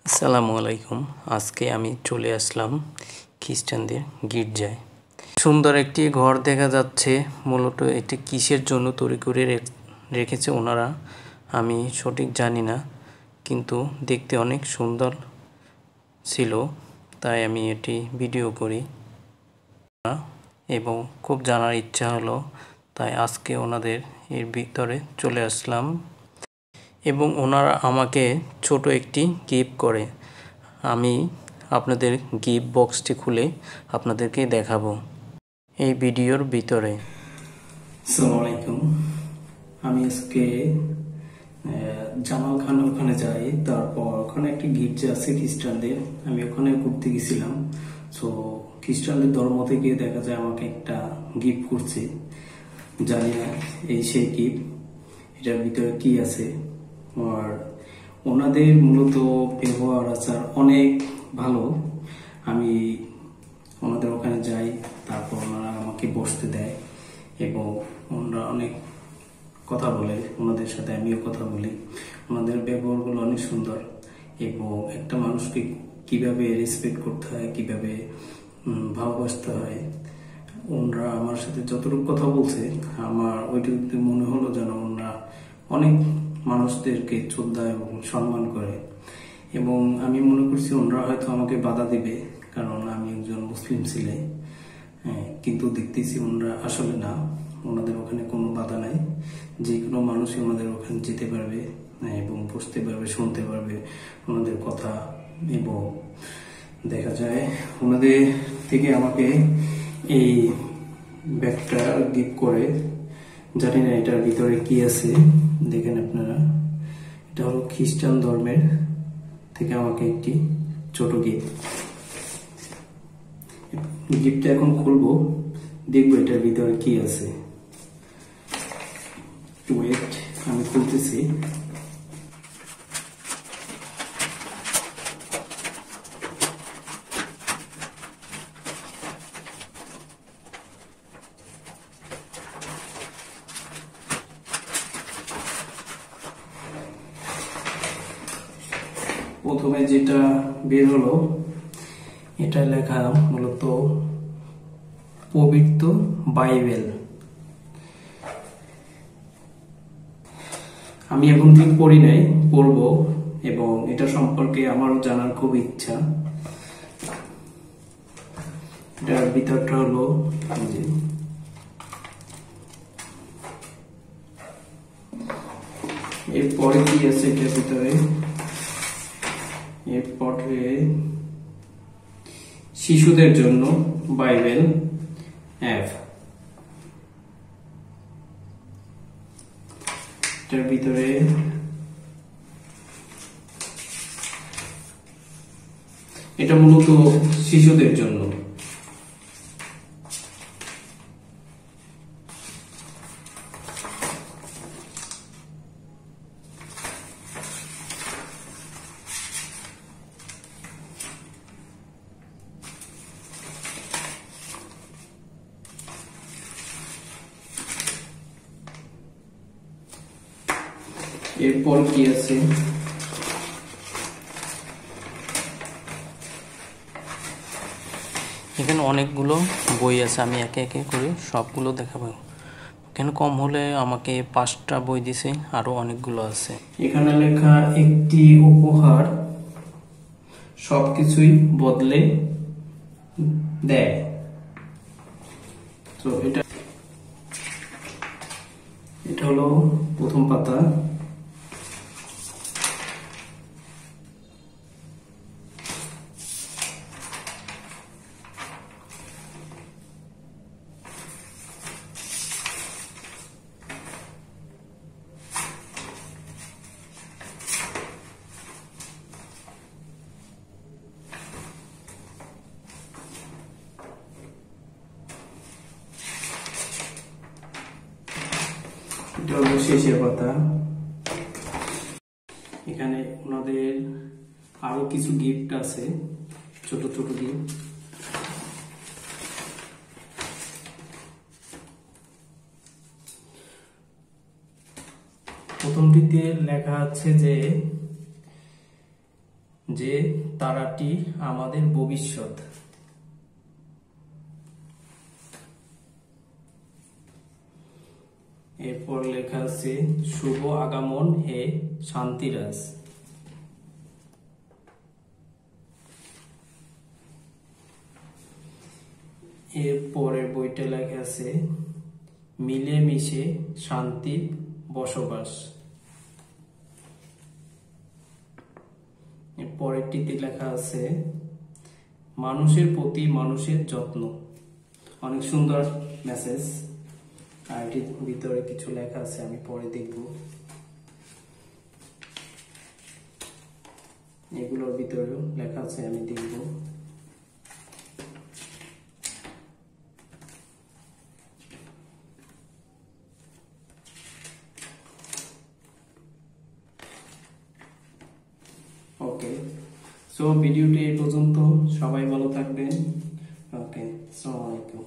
আসসালামু আলাইকুম। আজকে আমি চলে আসলাম খ্রিস্টানদের গির্জায়। সুন্দর একটি ঘর দেখা যাচ্ছে। মূলত এটি কিসের জন্য তৈরি করে রেখেছে ওনারা আমি সঠিক জানি না, কিন্তু দেখতে অনেক সুন্দর ছিল, তাই আমি এটি ভিডিও করি এবং খুব জানার ইচ্ছা হলো, তাই আজকে ওনাদের এর ভিতরে চলে আসলাম এবং ওনারা আমাকে ছোট একটি গিফট করে। আমি আপনাদের গিফট বক্সটি খুলে আপনাদেরকে দেখাবো এই ভিডিওর ভিতরে। আসসালামু আলাইকুম। আমি আজকে জামাল খানের ওখানে যাই, তারপর ওখানে একটি গির্জা আছে খ্রিস্টানদের, আমি ওখানে ঘুরতে গেছিলাম। সো খ্রিস্টানদের ধর্ম থেকে দেখা যায় আমাকে একটা গিফট করছে, জানি না এই সেই গিফট, এটার ভিতরে কি আছে। আর ওনাদের মূলত ব্যবহার আচার অনেক ভালো। আমি ওনাদের ওখানে যাই, তারপর ওনারা আমাকে বসতে দেয় এবং ওনারা অনেক কথা বলে, ওনাদের সাথে আমিও কথা বলি। ওনাদের ব্যবহারগুলো অনেক সুন্দর এবং একটা মানুষকে কিভাবে রেসপেক্ট করতে হয়, কিভাবে ভালোবাসতে হয়, ওনারা আমার সাথে যতটুকু কথা বলছে আমার ওইটুকুতে মনে হলো যেন ওনারা অনেক মানুষদেরকে শ্রদ্ধা এবং সম্মান করে। এবং আমি মনে করছি ওনারা হয়তো আমাকে বাধা দিবে, কারণ আমি একজন মুসলিম ছেলে। কিন্তু দেখতেছি ওনারা আসলে না, ওনাদের ওখানে কোনো বাধা নাই, যে কোনো মানুষই ওনাদের ওখানে যেতে পারবে এবং বসতে পারবে, শুনতে পারবে ওনাদের কথা। এবং দেখা যায় ওনাদের থেকে আমাকে এই ব্যাগটা গিফট করে, জানি না এটার ভিতরে কি আছে, দেখেন আপনারা। এটা হলো খ্রিস্টান ধর্মের থেকে আমাকে একটি ছোট গিফটটা এখন খুলবো, দেখবো এটার ভিতরে কি আছে। ওয়েট, আমি খুলতেছি। প্রথমে যেটা বের হলো, এটা লেখা মূলত পবিত্র বাইবেল। আমি এখন ঠিক পড়ি নাই, পড়বো এবং এটা সম্পর্কে আমারও জানার খুব ইচ্ছা। এটার ভিতরটা হলো, এরপরে কি আছে এটার ভিতরে। এরপরে শিশুদের জন্য বাইবেল অ্যাপ, এটার ভিতরে এটা মূলত শিশুদের জন্য। এরপর কি আছে, এখানে অনেকগুলো বই আছে, আমি একে একে করে সবগুলো দেখাবো। এখানে কম হলে আমাকে 5টা বই দিছে, আরো অনেকগুলো আছে। এখানে লেখা একটি উপহার সবকিছুই বদলে দেয়। তো এটা হলো প্রথম পাতা। এটা হলো শেষের পাতা। এখানে ওনাদের আরো কিছু গিফট আছে, ছোট ছোট গিফট। প্রথমটিতে লেখা আছে যে যে তারাটি আমাদের ভবিষ্যৎ। এরপর লেখা আছে শুভ আগমন হে শান্তিরাজ। এর পরের বইটা লেখা আছে মিলেমিশে শান্তির বসবাস। এর পরেরটিতে লেখা আছে মানুষের প্রতি মানুষের যত্ন। অনেক সুন্দর মেসেজ। আর এটির ভিতরে কিছু লেখা আছে, আমি পরে দেখব। এগুলোর ভিতরেও লেখা আছে, আমি দেখব। ওকে, সো ভিডিওটি এই পর্যন্ত। সবাই ভালো থাকবেন। ওকে, আসসালামু আলাইকুম।